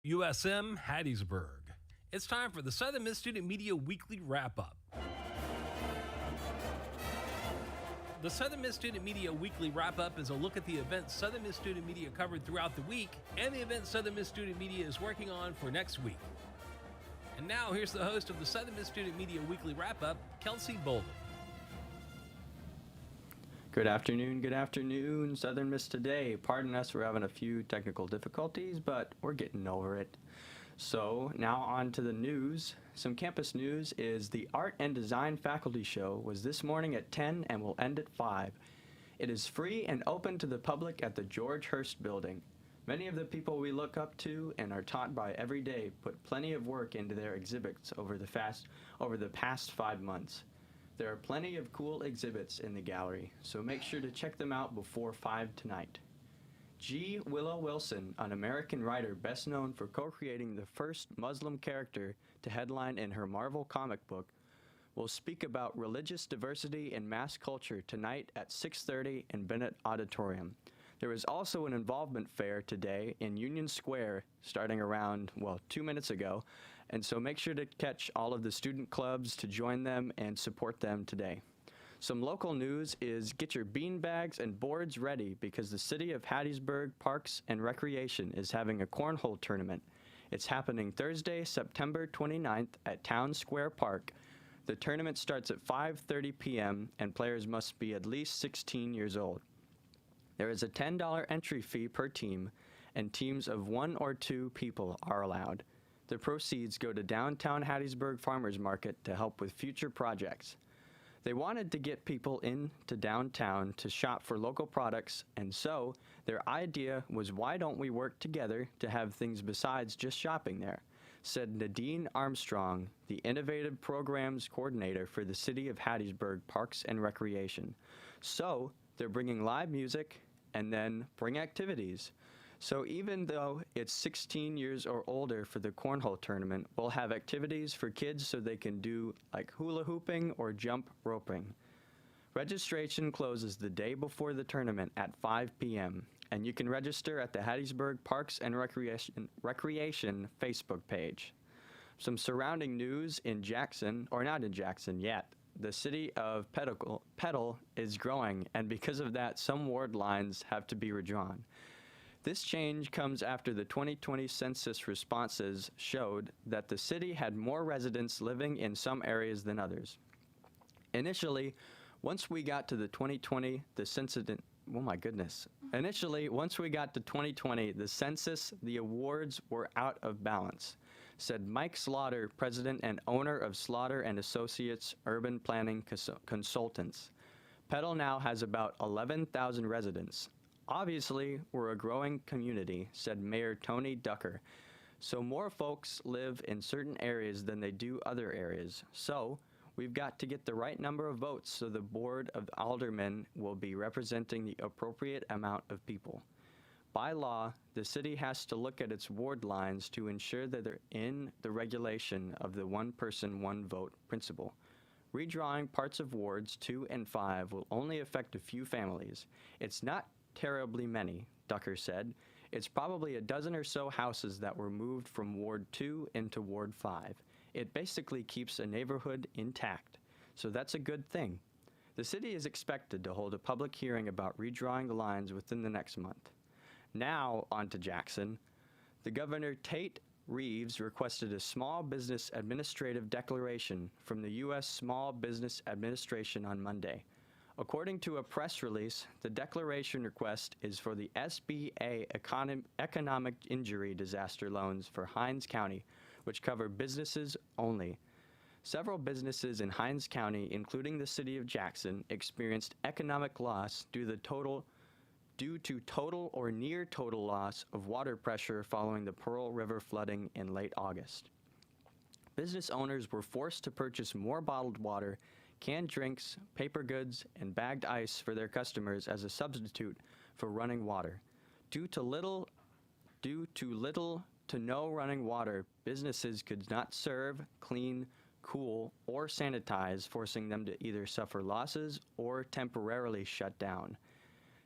USM Hattiesburg. It's time for the Southern Miss Student Media Weekly Wrap-Up. The Southern Miss Student Media Weekly Wrap-Up is a look at the events Southern Miss Student Media covered throughout the week and the events Southern Miss Student Media is working on for next week. And now, here's the host of the Southern Miss Student Media Weekly Wrap-Up, Kelsey Bolden. Good afternoon, Southern Miss Today. Pardon us, we're having a few technical difficulties, but we're getting over it. So, now on to the news. Some campus news is the Art and Design Faculty Show was this morning at 10 and will end at 5. It is free and open to the public at the George Hurst Building. Many of the people we look up to and are taught by every day put plenty of work into their exhibits over the past 5 months. There are plenty of cool exhibits in the gallery, so make sure to check them out before 5 tonight. G. Willow Wilson, an American writer best known for co-creating the first Muslim character to headline in her Marvel comic book, will speak about religious diversity in mass culture tonight at 6:30 in Bennett Auditorium. There is also an involvement fair today in Union Square starting around, 2 minutes ago, and so make sure to catch all of the student clubs to join them and support them today. Some local news is get your bean bags and boards ready because the City of Hattiesburg Parks and Recreation is having a cornhole tournament. It's happening Thursday, September 29th at Town Square Park. The tournament starts at 5:30 p.m. and players must be at least 16 years old. There is a $10 entry fee per team, and teams of 1 or 2 people are allowed. The proceeds go to downtown Hattiesburg Farmers Market to help with future projects. They wanted to get people into downtown to shop for local products, and so their idea was, why don't we work together to have things besides just shopping there, said Nadine Armstrong, the Innovative Programs Coordinator for the City of Hattiesburg Parks and Recreation. So they're bringing live music and then bring activities. So even though it's 16 years or older for the cornhole tournament, we'll have activities for kids so they can do like hula hooping or jump roping. Registration closes the day before the tournament at 5 p.m. and you can register at the Hattiesburg Parks and Recreation Facebook page. Some surrounding news in Jackson, or not in Jackson yet. The city of Petal is growing, and because of that, some ward lines have to be redrawn. This change comes after the 2020 census responses showed that the city had more residents living in some areas than others. Initially, once we got to 2020, the census, the awards were out of balance, said Mike Slaughter, president and owner of Slaughter and Associates Urban Planning Consultants. Petal now has about 11,000 residents. Obviously, we're a growing community, said Mayor Tony Ducker. So more folks live in certain areas than they do other areas. So we've got to get the right number of votes so the Board of Aldermen will be representing the appropriate amount of people. By law, the city has to look at its ward lines to ensure that they're in the regulation of the one person, one vote principle. Redrawing parts of wards 2 and 5 will only affect a few families. It's not terribly many, Ducker said. It's probably a dozen or so houses that were moved from Ward 2 into Ward 5. It basically keeps a neighborhood intact, so that's a good thing. The city is expected to hold a public hearing about redrawing the lines within the next month. Now, on to Jackson. The Governor Tate Reeves requested a small business administrative declaration from the U.S. Small Business Administration on Monday. According to a press release, the declaration request is for the SBA Economic Injury Disaster Loans for Hinds County, which cover businesses only. Several businesses in Hinds County, including the city of Jackson, experienced economic loss due to total or near total loss of water pressure following the Pearl River flooding in late August. Business owners were forced to purchase more bottled water, canned drinks, paper goods, and bagged ice for their customers as a substitute for running water. Due to little to no running water, businesses could not serve, clean, cool, or sanitize, forcing them to either suffer losses or temporarily shut down.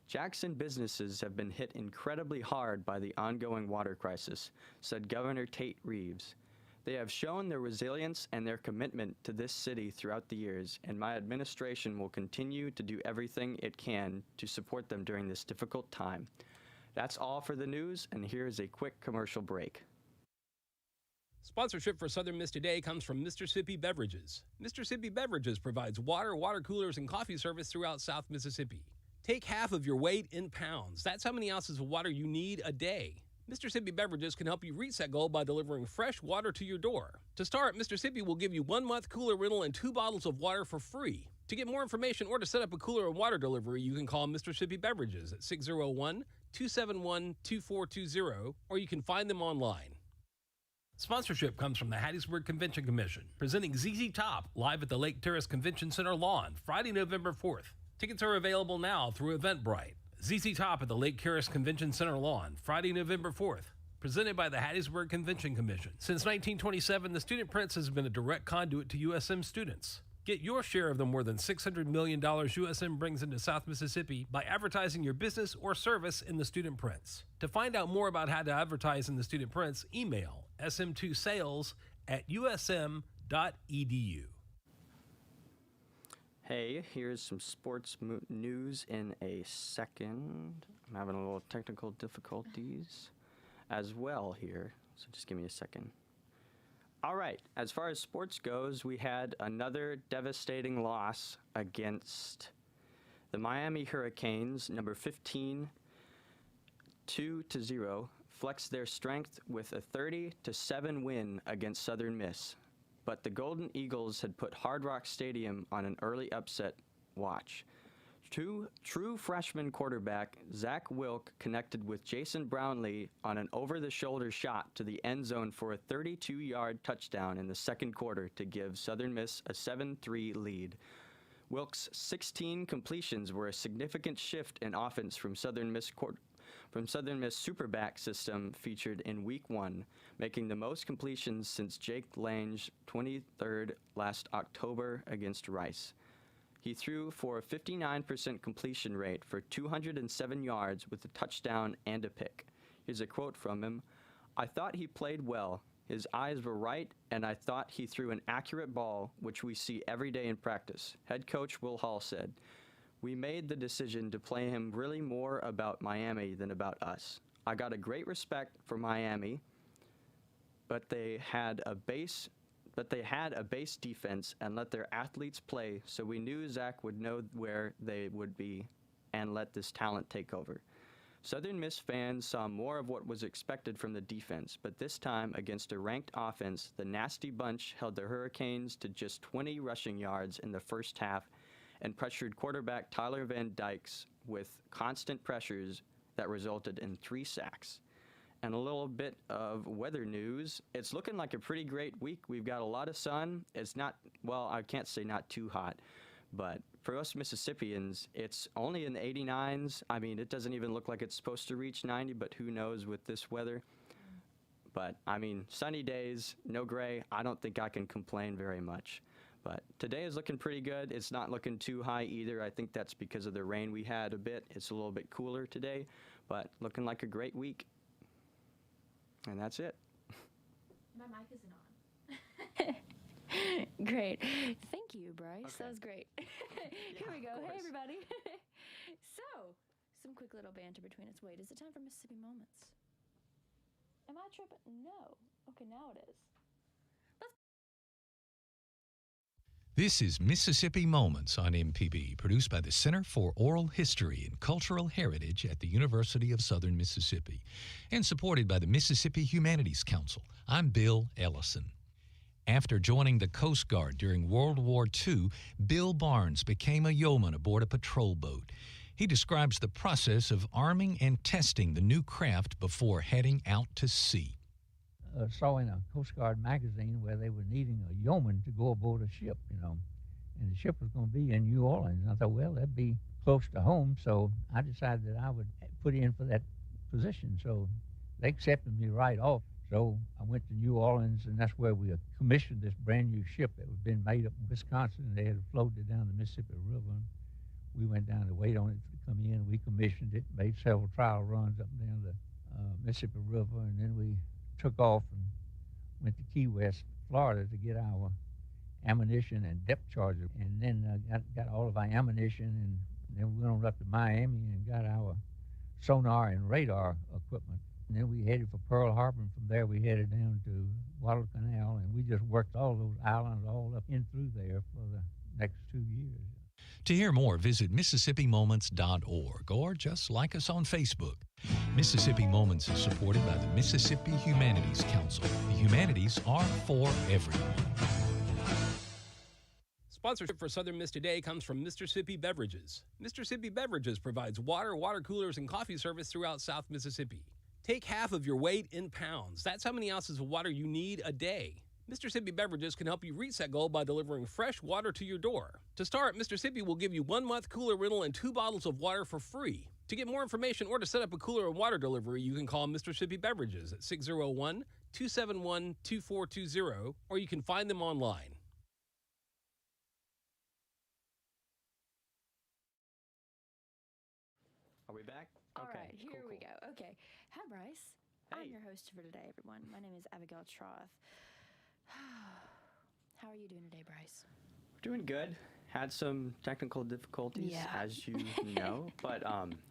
Jackson businesses have been hit incredibly hard by the ongoing water crisis, said Governor Tate Reeves. They have shown their resilience and their commitment to this city throughout the years, and my administration will continue to do everything it can to support them during this difficult time. That's all for the news, and here's a quick commercial break. Sponsorship for Southern Miss Today comes from Mississippi Beverages. Mississippi Beverages provides water, water coolers, and coffee service throughout South Mississippi. Take half of your weight in pounds. That's how many ounces of water you need a day. Mississippi Beverages can help you reach that goal by delivering fresh water to your door. To start, Mississippi will give you 1 month cooler rental and 2 bottles of water for free. To get more information or to set up a cooler and water delivery, you can call Mississippi Beverages at 601-271-2420, or you can find them online. Sponsorship comes from the Hattiesburg Convention Commission, presenting ZZ Top live at the Lake Terrace Convention Center lawn, Friday, November 4th. Tickets are available now through Eventbrite. ZZ Top at the Lake Terrace Convention Center lawn, Friday, November 4th. Presented by the Hattiesburg Convention Commission. Since 1927, the Student Prince has been a direct conduit to USM students. Get your share of the more than $600 million USM brings into South Mississippi by advertising your business or service in the Student Prince. To find out more about how to advertise in the Student Prince, email sm2sales@usm.edu. Hey, here's some sports news in a second. I'm having a little technical difficulties as well here, so just give me a second. All right, as far as sports goes, we had another devastating loss against the Miami Hurricanes, number 15, 2-0, flexed their strength with a 30-7 win against Southern Miss. But the Golden Eagles had put Hard Rock Stadium on an early upset watch. True freshman quarterback Zach Wilk connected with Jason Brownlee on an over-the-shoulder shot to the end zone for a 32-yard touchdown in the second quarter to give Southern Miss a 7-3 lead. Wilk's 16 completions were a significant shift in offense from Southern Miss Superback system featured in Week 1, making the most completions since Jake Lange's 23rd last October against Rice. He threw for a 59% completion rate for 207 yards with a touchdown and a pick. Here's a quote from him. "I thought he played well. His eyes were right, and I thought he threw an accurate ball, which we see every day in practice," head coach Will Hall said. "We made the decision to play him really more about Miami than about us. I got a great respect for Miami, but they had a base defense and let their athletes play, so we knew Zach would know where they would be and let this talent take over." Southern Miss fans saw more of what was expected from the defense, but this time against a ranked offense, the Nasty Bunch held the Hurricanes to just 20 rushing yards in the first half and pressured quarterback Tyler Van Dyke with constant pressures that resulted in 3 sacks. And a little bit of weather news. It's looking like a pretty great week. We've got a lot of sun. It's not, well, I can't say not too hot, but for us Mississippians, it's only in the 89s. I mean, it doesn't even look like it's supposed to reach 90, but who knows with this weather. But, I mean, sunny days, no gray. I don't think I can complain very much. But today is looking pretty good. It's not looking too high either. I think that's because of the rain we had a bit. It's a little bit cooler today, but looking like a great week. And that's it. My mic isn't on. Great. Thank you, Bryce. Okay. That was great. Here we go. Hey, everybody. So, some quick little banter between us. Wait, is it time for Mississippi Moments? Am I tripping? No. Okay, now it is. This is Mississippi Moments on MPB, produced by the Center for Oral History and Cultural Heritage at the University of Southern Mississippi, and supported by the Mississippi Humanities Council. I'm Bill Ellison. After joining the Coast Guard during World War II, Bill Barnes became a yeoman aboard a patrol boat. He describes the process of arming and testing the new craft before heading out to sea. Saw in a Coast Guard magazine where they were needing a yeoman to go aboard a ship, and the ship was going to be in New Orleans. And I thought, well, that'd be close to home, so I decided that I would put in for that position. So they accepted me right off. So I went to New Orleans, and that's where we commissioned this brand new ship that was being made up in Wisconsin. And they had floated it down the Mississippi River. And we went down to wait on it to come in. We commissioned it, made several trial runs up and down the Mississippi River, and then we took off and went to Key West, Florida, to get our ammunition and depth charger, and then got all of our ammunition, and then we went on up to Miami and got our sonar and radar equipment. And then we headed for Pearl Harbor, and from there we headed down to Guadalcanal, and we just worked all those islands all up in through there for the next 2 years. To hear more, visit MississippiMoments.org or just like us on Facebook. Mississippi Moments is supported by the Mississippi Humanities Council. The humanities are for everyone. Sponsorship for Southern Miss Today comes from Mississippi Beverages. Mississippi Beverages provides water, water coolers, and coffee service throughout South Mississippi. Take half of your weight in pounds. That's how many ounces of water you need a day. Mississippi Beverages can help you reach that goal by delivering fresh water to your door. To start, Mississippi will give you 1 month cooler rental and 2 bottles of water for free. To get more information or to set up a cooler and water delivery, you can call Mississippi Beverages at 601-271-2420, or you can find them online. Are we back? All Okay, right, here cool, we cool. go. Okay. Hi, Bryce. I'm Hey. your host for today, everyone. My name is Abigail Troth. How are you doing today, Bryce? Doing good. Had some technical difficulties, Yeah. as you know, but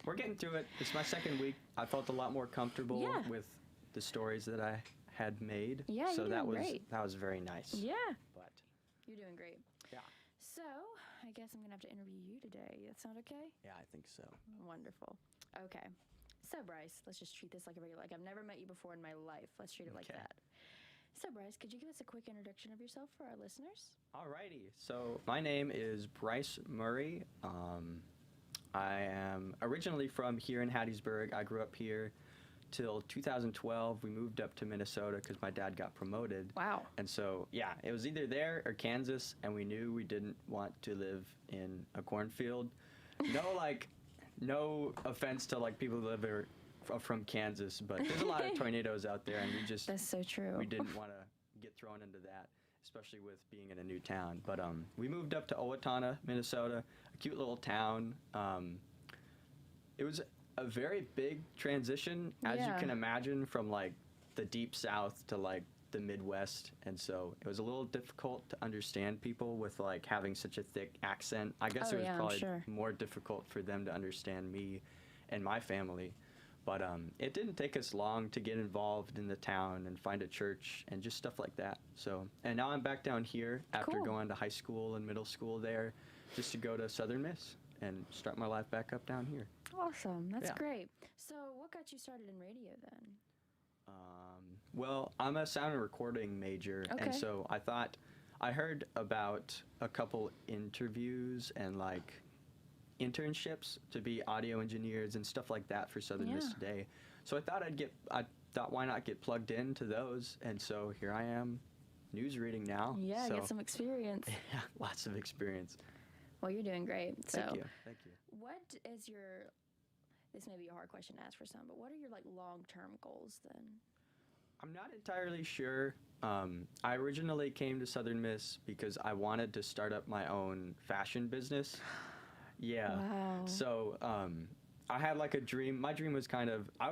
we're getting through it. It's my second week. I felt a lot more comfortable Yeah. with the stories that I had made. Yeah, so you're that doing was great. that was very nice. Yeah. But You're doing great. yeah, So, I guess I'm going to have to interview you today. That sound okay? yeah, I think so. Wonderful. Okay. So, Bryce, let's just treat this like a regular, like I've never met you before in my life. Let's treat it like Okay. that. So, Bryce, could you give us a quick introduction of yourself for our listeners? Alrighty. So my name is Bryce Murray. I am originally from here in Hattiesburg. I grew up here till 2012. We moved up to Minnesota because my dad got promoted. Wow. And so, yeah, it was either there or Kansas, and we knew we didn't want to live in a cornfield. No offense to people who live from Kansas, but there's a lot of tornadoes out there, and That's so true. we didn't want to get thrown into that, especially with being in a new town. But we moved up to Owatonna, Minnesota, a cute little town. It was a very big transition, as you Yeah. can imagine, from the deep south to the Midwest, and so it was a little difficult to understand people with having such a thick accent. I guess Oh, it was yeah, I'm probably sure. more difficult for them to understand me and my family. But it didn't take us long to get involved in the town and find a church and just stuff like that. So, and now I'm back down here after Cool. going to high school and middle school there, just to go to Southern Miss and start my life back up down here. Awesome. That's Yeah. great. So, what got you started in radio then? Well, I'm a sound and recording major, Okay. and so I heard about a couple interviews and internships to be audio engineers and stuff like that for Southern Miss Yeah. Today. So I thought why not get plugged into those, and so here I am, news reading now. Yeah, so, get some experience. yeah, lots of experience. Well, you're doing great. Thank So, you. what is this may be a hard question to ask for some, but what are your long-term goals then? I'm not entirely sure. I originally came to Southern Miss because I wanted to start up my own fashion business. Yeah. Wow. So I had a dream. My dream was I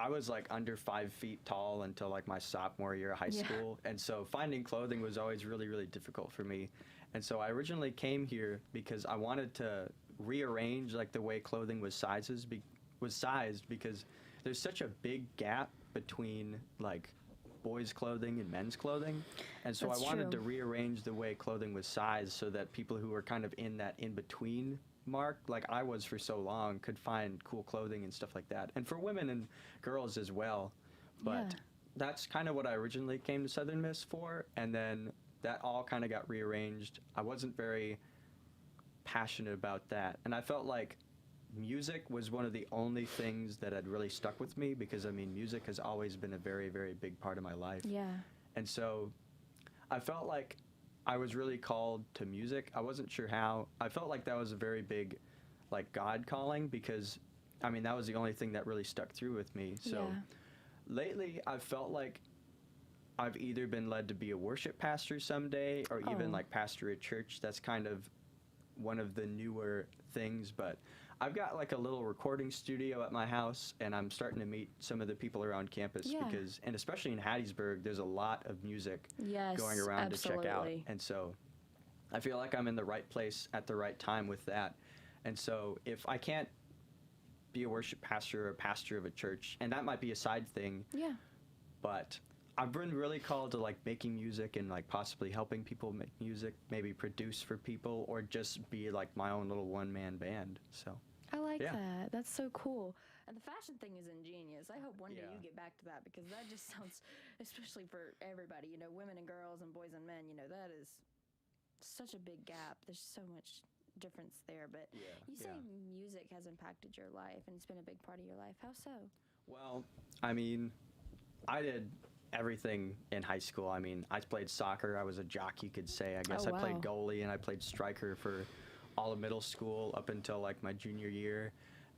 was under 5 feet tall until my sophomore year of high Yeah. school. And so finding clothing was always really, really difficult for me. And so I originally came here because I wanted to rearrange the way clothing was sized because there's such a big gap between boys' clothing and men's clothing, and so That's I wanted true. to rearrange the way clothing was sized so that people who were in that in-between mark, like I was for so long, could find cool clothing and stuff like that, and for women and girls as well. But Yeah. that's kind of what I originally came to Southern Miss for, and then that all kind of got rearranged. I wasn't very passionate about that, and I felt like music was one of the only things that had really stuck with me because music has always been a very, very big part of my life. Yeah. And so I felt like I was really called to music. I wasn't sure how. I felt like that was a very big God calling because that was the only thing that really stuck through with me. So Yeah. lately I've felt like I've either been led to be a worship pastor someday or even Oh. pastor a church. That's kind of one of the newer things, but I've got like a little recording studio at my house, and I'm starting to meet some of the people around campus Yeah. because, and especially in Hattiesburg, there's a lot of music Yes, going around to check out. absolutely. And so I feel like I'm in the right place at the right time with that. And so if I can't be a worship pastor or a pastor of a church, and that might be a side thing, Yeah. but I've been really called to like making music and like possibly helping people make music, maybe produce for people, or just be like my own little one-man band. So I like Yeah. that. That's so cool. And the fashion thing is ingenious. I hope one day Yeah. you get back to that because that just sounds, especially for everybody, you know, women and girls and boys and men, you know, that is such a big gap. There's so much difference there. But you say music has impacted your life and it's been a big part of your life. How so? Well, I mean, I did everything in high school. I mean, I played soccer. I was a jock, you could say. I guess Oh, I played wow. goalie and I played striker for all of middle school up until like my junior year.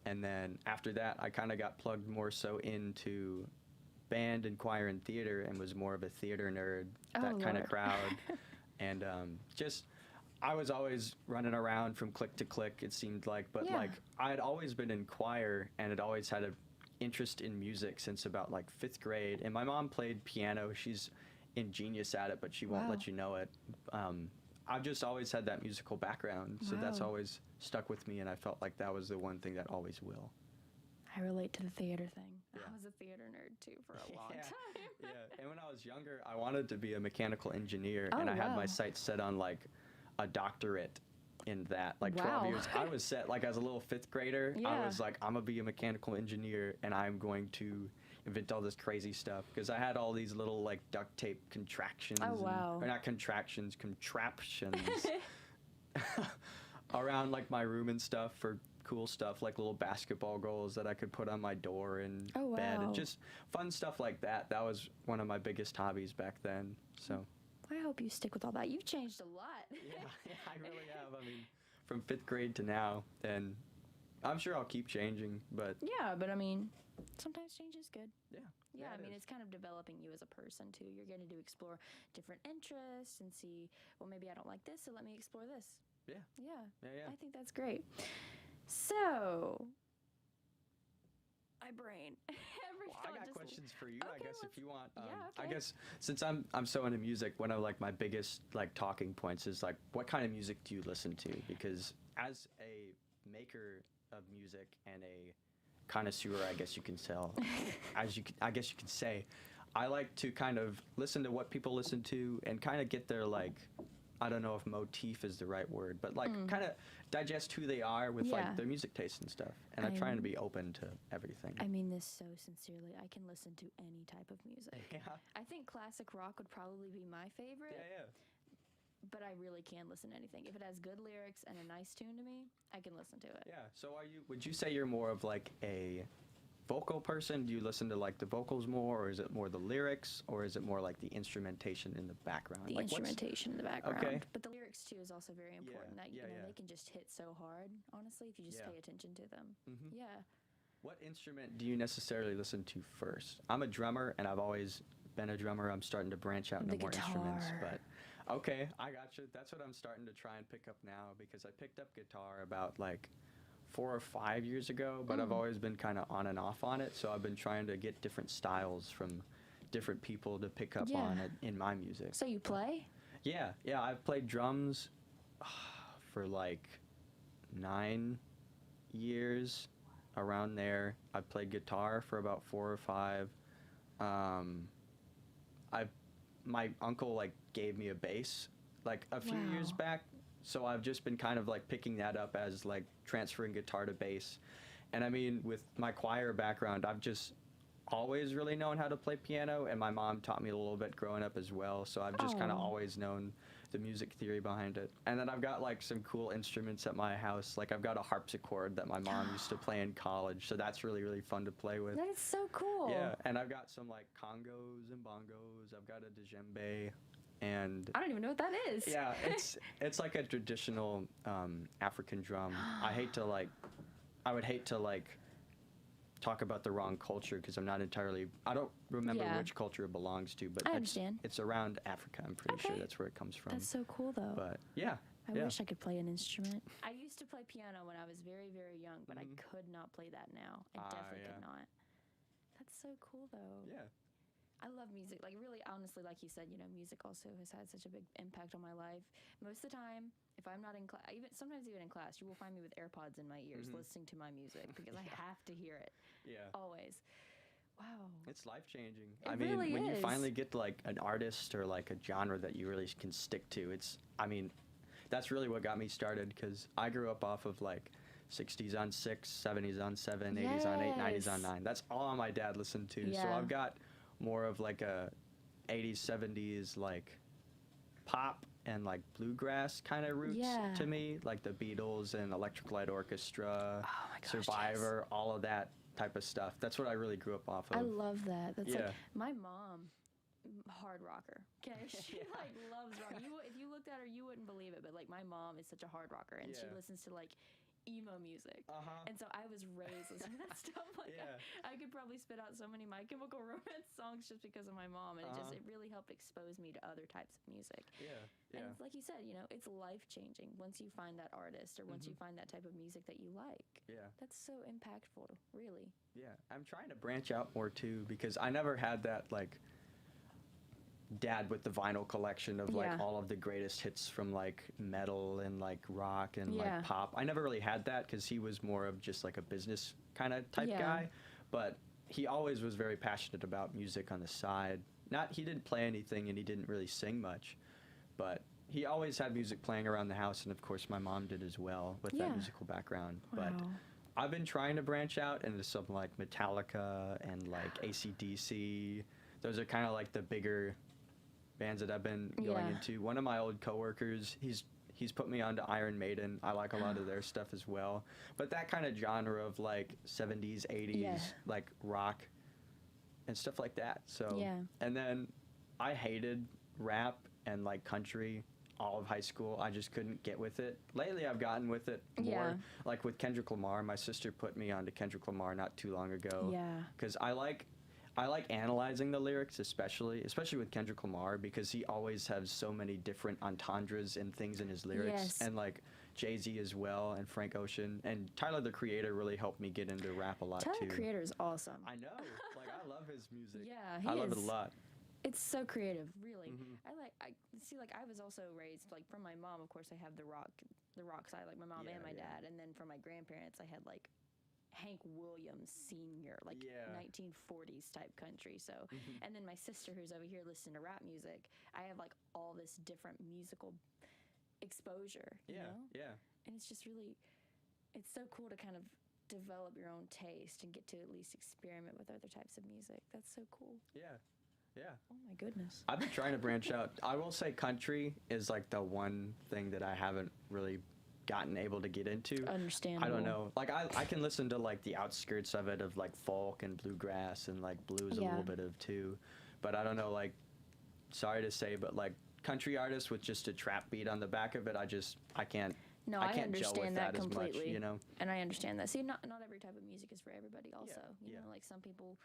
And then after that, I kind of got plugged more so into band and choir and theater and was more of a theater nerd, that kind of Lord. crowd. And just, I was always running around from clique to clique, it seemed like. But Yeah. like, I had always been in choir and had always had an interest in music since about like 5th grade. And my mom played piano. She's ingenious at it, but she won't Wow. let you know it. I've just always had that musical background, so that's Wow. always stuck with me, and I felt like that was the one thing that always will. I relate to the theater thing. Yeah. I was a theater nerd too for a long Yeah. time. Yeah, and when I was younger, I wanted to be a mechanical engineer, Oh, and I had wow. my sights set on like a doctorate in that. Like 12 Wow. years, I was set, like as a little 5th grader, I Yeah. was like, I'm gonna be a mechanical engineer, and I'm going to invent all this crazy stuff, because I had all these little like duct tape contractions. Oh, wow. Or not contractions, contraptions. around like my room and stuff for cool stuff, like little basketball goals that I could put on my door and Oh, bed, wow. and just fun stuff like that. That was one of my biggest hobbies back then. So I hope you stick with all that. You've changed a lot. yeah, I really have. I mean, from 5th grade to now, and I'm sure I'll keep changing, but Yeah, but I mean, sometimes change is good. yeah. Yeah, I it mean, is. it's kind of developing you as a person too. You're getting to explore different interests and see, well, maybe I don't like this, so let me explore this. Yeah. Yeah, Yeah. I think that's great. So, my brain. Every Well, I thought got just- questions for you. I Okay, guess if you want. yeah, I okay. guess since I'm so into music, one of like my biggest like talking points is like, what kind of music do you listen to? Because as a maker of music and a connoisseur, I guess you can tell, I guess you can say, I like to kind of listen to what people listen to and kind of get their like, I don't know if motif is the right word, but like kind of digest who they are with Yeah. like their music tastes and stuff. And I'm trying to be open to everything. I mean this so sincerely. I can listen to any type of music. Yeah. I think classic rock would probably be my favorite, Yeah. but I really can listen to anything. If it has good lyrics and a nice tune to me, I can listen to it. Yeah. So would you say you're more of like a vocal person? Do you listen to like the vocals more, or is it more the lyrics, or is it more like the instrumentation in the background? The Like, what's- instrumentation in the background. Okay. But the lyrics too is also very important. That yeah, yeah. they can just hit so hard, honestly, if you just Yeah. pay attention to them. Mhm. Yeah. What instrument do you necessarily listen to first? I'm a drummer, and I've always been a drummer. I'm starting to branch out into The more instruments, guitar. but okay, I got you. That's what I'm starting to try and pick up now, because I picked up guitar about like 4 or 5 years ago, but I've always been kind of on and off on it. So I've been trying to get different styles from different people to pick up on Yeah. it in my music. So you play? Yeah, I've played drums for like 9 years, around there. I've played guitar for about 4 or 5. My uncle like gave me a bass like a few years Wow. back, so I've just been kind of like picking that up as like transferring guitar to bass. And I mean, with my choir background, I've just always really known how to play piano, and my mom taught me a little bit growing up as well, so I've just kind of Oh. always known the music theory behind it. And then I've got like some cool instruments at my house. Like I've got a harpsichord that my mom used to play in college, so that's really, really fun to play with. That is so cool. Yeah, and I've got some like congos and bongos. I've got a djembe, and I don't even know what that is. yeah, it's like a traditional African drum. I would hate to like talk about the wrong culture, because I don't remember Yeah. which culture it belongs to, but I understand. it's around Africa. I'm pretty sure Okay. that's where it comes from. That's so cool though. But yeah, I wish I could play an instrument. I used to play piano when I was very, very young, but I could not play that now. I definitely could not. That's so cool, though. Yeah. I love music. Like, really, honestly, like you said, music also has had such a big impact on my life. Most of the time, if I'm not in class, sometimes even in class, you will find me with AirPods in my ears listening to my music because I have to hear it. Yeah. Always. Wow. It's life-changing. It really when you is. finally get like an artist or like a genre that you really can stick to, that's really what got me started, because I grew up off of like 60s on 6, 70s on 7, 80s on 8, 90s on 9. That's all my dad listened to. So Yeah. I've got more of like a 80s, 70s like pop and like bluegrass kind of roots to me, like the Beatles and Electric Light Orchestra, Oh my gosh, Survivor, all of that type of stuff. That's what I really grew up off of. I love that. That's Yeah. like my mom, hard rocker. Okay, she like loves rock. If you looked at her, you wouldn't believe it. But like my mom is such a hard rocker, and she listens to like emo music. And so I was raised listening to that stuff. Like I could probably spit out so many My Chemical Romance songs just because of my mom, and it really helped expose me to other types of music. And it's like you said, it's life changing once you find that artist or once you find that type of music that you like. That's so impactful, really. I'm trying to branch out more too, because I never had that like dad with the vinyl collection of like all of the greatest hits from like metal and like rock and like pop. I never really had that, because he was more of just like a business kind of type guy, but he always was very passionate about music on the side. He didn't play anything and he didn't really sing much, but he always had music playing around the house, and of course my mom did as well with that musical background. Wow. But I've been trying to branch out into something like Metallica and like AC/DC. Those are kind of like the bigger bands that I've been going into. One of my old coworkers, he's put me onto Iron Maiden. I like a lot of their stuff as well. But that kind of genre of like 70s, 80s, like rock and stuff like that. So and then I hated rap and like country all of high school. I just couldn't get with it. Lately I've gotten with it more. Like with Kendrick Lamar, my sister put me onto Kendrick Lamar not too long ago. Because I like analyzing the lyrics, especially with Kendrick Lamar, because he always has so many different entendres and things in his lyrics. And like Jay-Z as well, and Frank Ocean, and Tyler the Creator really helped me get into rap a lot too. Tyler the Creator is awesome. I know. Like I love his music. I love it a lot. It's so creative, really. I was also raised like from my mom. Of course, I have the rock side, like my mom and my dad, and then from my grandparents, I had like Hank Williams Sr., like 1940s type country. So, and then my sister, who's over here listening to rap music, I have like all this different musical exposure. You know? And it's just really, it's so cool to kind of develop your own taste and get to at least experiment with other types of music. That's so cool. Oh my goodness. I've been trying to branch out. I will say country is like the one thing that I haven't really gotten able to get into. Understandable. I don't know. Like I can listen to like the outskirts of it, of like folk and bluegrass and like blues a little bit of too. But I don't know, like, sorry to say, but like country artists with just a trap beat on the back of it, I can't. No, I I can't gel with understand that that completely. as much, you know. And I understand that. See, not every type of music is for everybody. Also, you know, like some people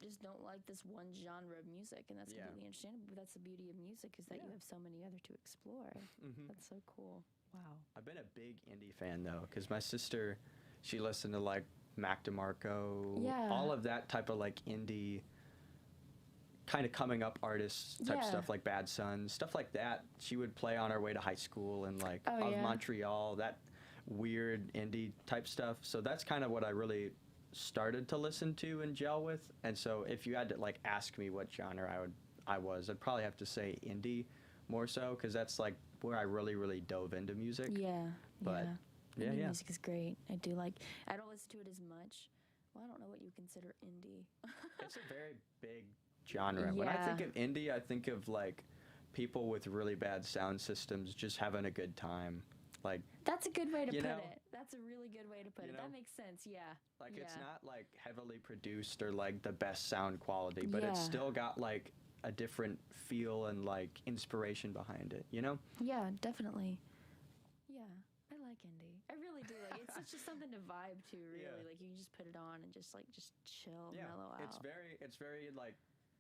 just don't like this one genre of music, and that's completely understandable. But that's the beauty of music, is that you have so many other to explore. That's so cool. Wow. I've been a big indie fan though, because my sister, she listened to like Mac DeMarco, all of that type of like indie kind of coming up artists type stuff, like Bad Sons, stuff like that. She would play on our way to high school, and like of Montreal, that weird indie type stuff. So that's kind of what I really started to listen to and gel with. And so if you had to like ask me what genre I'd probably have to say indie more so, because that's like where I really dove into music. But indie music is great. I don't listen to it as much. Well, I don't know what you consider indie. It's a very big genre. When I think of indie, I think of like people with really bad sound systems just having a good time. Like, that's a good way to put it. That's a really good way to put it. That makes sense. Like it's not like heavily produced or like the best sound quality, but it's still got like a different feel and like inspiration behind it, you know? Yeah, definitely. Yeah, I like indie. I really do. Like, it's just something to vibe to, really. Like, you can just put it on and just chill, mellow out. It's very like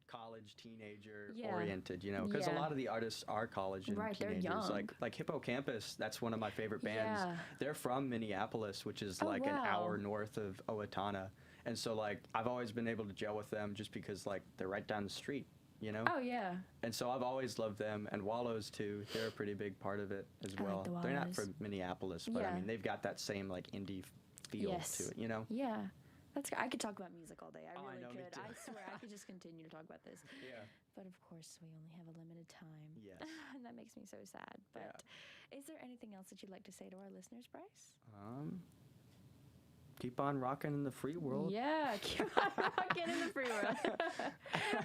college teenager Yeah. oriented, you know, because a Yeah. lot of the artists are college and Right, they're teenagers. young. Like Hippocampus, that's one of my favorite bands. Yeah. They're from Minneapolis, which is Oh, like an wow. hour north of Owatonna, and so like I've always been able to gel with them just because like they're right down the street, you know. Oh yeah. And so I've always loved them, and Wallows too. They're a pretty big part of it as I like well. the They're not Wallows. from Minneapolis, but Yeah. I mean they've got that same like indie feel Yes. to it, you know. Yeah. That's I could talk about music all day. I Oh, I really know, me could. too. I swear I could just continue to talk about this. Yeah. But of course, we only have a limited time. Yes. And that makes me so sad. But is there anything else that you'd like to say to our listeners, Bryce? Keep on rocking in the free world. Yeah, keep on rocking in the free world.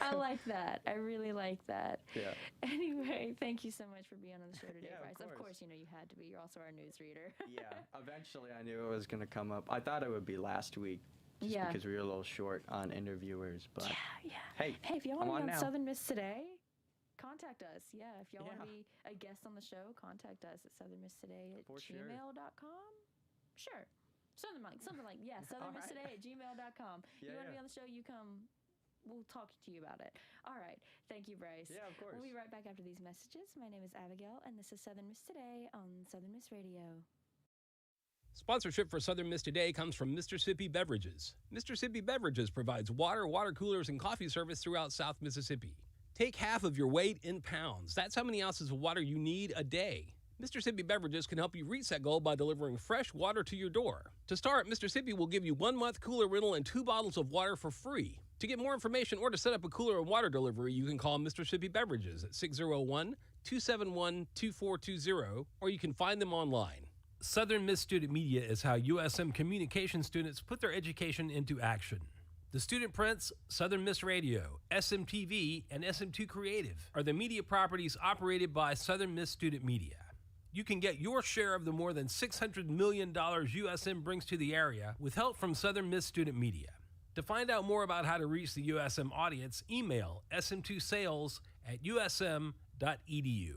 I like that. I really like that. Yeah. Anyway, thank you so much for being on the show today, Yeah, of Bryce. Of course. course, you had to be. You're also our newsreader. Yeah. Eventually, I knew it was going to come up. I thought it would be last week, just Yeah. because we were a little short on interviewers. But Yeah. hey, Hey, if y'all I'm want to on be on now. Southern Miss Today, contact us. Yeah, if y'all want Yeah. to be a guest on the show, contact us at southernmisstoday For sure. gmail.com. Sure. Something like southernmisstoday at gmail.com. Yeah, You want to be yeah. on the show, you come. We'll talk to you about it. All right. Thank you, Bryce. Yeah, of course. We'll be right back after these messages. My name is Abigail, and this is Southern Miss Today on Southern Miss Radio. Sponsorship for Southern Miss Today comes from Mississippi Beverages. Mississippi Beverages provides water, water coolers, and coffee service throughout South Mississippi. Take half of your weight in pounds. That's how many ounces of water you need a day. Mississippi Beverages can help you reach that goal by delivering fresh water to your door. To start, Mississippi will give you 1 month cooler rental and 2 bottles of water for free. To get more information or to set up a cooler and water delivery, you can call Mississippi Beverages at 601-271-2420, or you can find them online. Southern Miss Student Media is how USM communication students put their education into action. The student prints, Southern Miss Radio, SMTV, and SM2 Creative are the media properties operated by Southern Miss Student Media. You can get your share of the more than $600 million USM brings to the area with help from Southern Miss Student Media. To find out more about how to reach the USM audience, email sm2sales@usm.edu.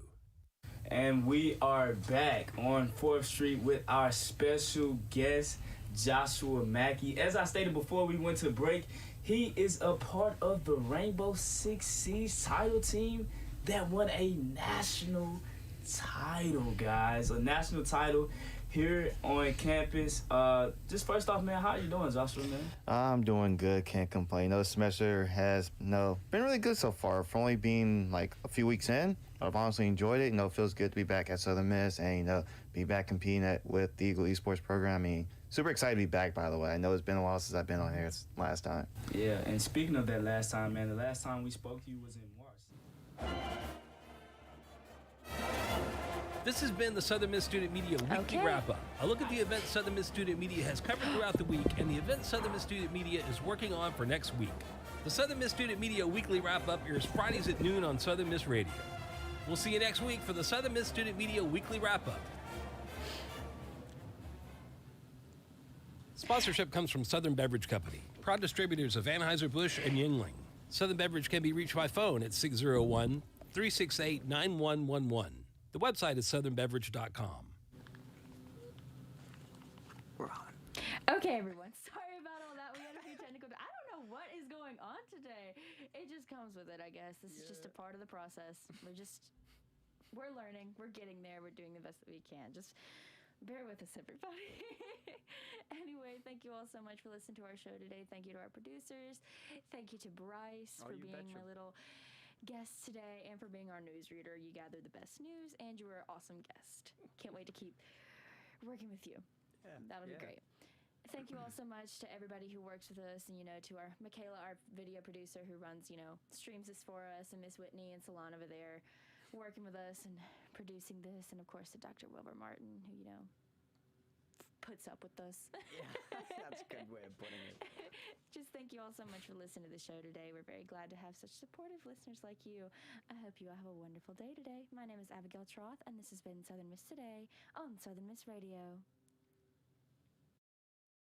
And we are back on 4th Street with our special guest, Joshua Mackey. As I stated before we went to break, he is a part of the Rainbow Six Siege title team that won a national title, guys. A national title here on campus. Just first off, man, how you doing, Joshua, man? I'm doing good, can't complain. The semester has been really good so far. For only being like a few weeks in, I've honestly enjoyed it. It feels good to be back at Southern Miss and be back competing with the Eagle Esports program. I mean, super excited to be back, by the way. I know it's been a while since I've been on here last time. Yeah, and speaking of that last time, man, the last time we spoke to you was in March. This has been the Southern Miss Student Media Weekly Okay. Wrap-Up. A look at the events Southern Miss Student Media has covered throughout the week and the events Southern Miss Student Media is working on for next week. The Southern Miss Student Media Weekly Wrap-Up airs Fridays at noon on Southern Miss Radio. We'll see you next week for the Southern Miss Student Media Weekly Wrap-Up. Sponsorship comes from Southern Beverage Company, proud distributors of Anheuser-Busch and Yuengling. Southern Beverage can be reached by phone at 601-368-9111. The website is southernbeverage.com. We're on. Okay, everyone. Sorry about all that. We had a few technical. I don't know what is going on today. It just comes with it, I guess. This is just a part of the process. We're learning. We're getting there. We're doing the best that we can. Just bear with us, everybody. Anyway, thank you all so much for listening to our show today. Thank you to our producers. Thank you to Bryce for you being betcha. my little guest today and for being our newsreader. You gathered the best news and you were an awesome guest. Can't wait to keep working with you. That'll be great. Thank you all so much to everybody who works with us and, to our Michaela, our video producer who runs, streams this for us, and Miss Whitney and Salon over there working with us and producing this, and of course to Dr. Wilbur Martin who, puts up with us. Yeah, that's a good way of putting it. Just thank you all so much for listening to the show today. We're very glad to have such supportive listeners like you. I hope you all have a wonderful day today. My name is Abigail Troth, and this has been Southern Miss Today on Southern Miss Radio.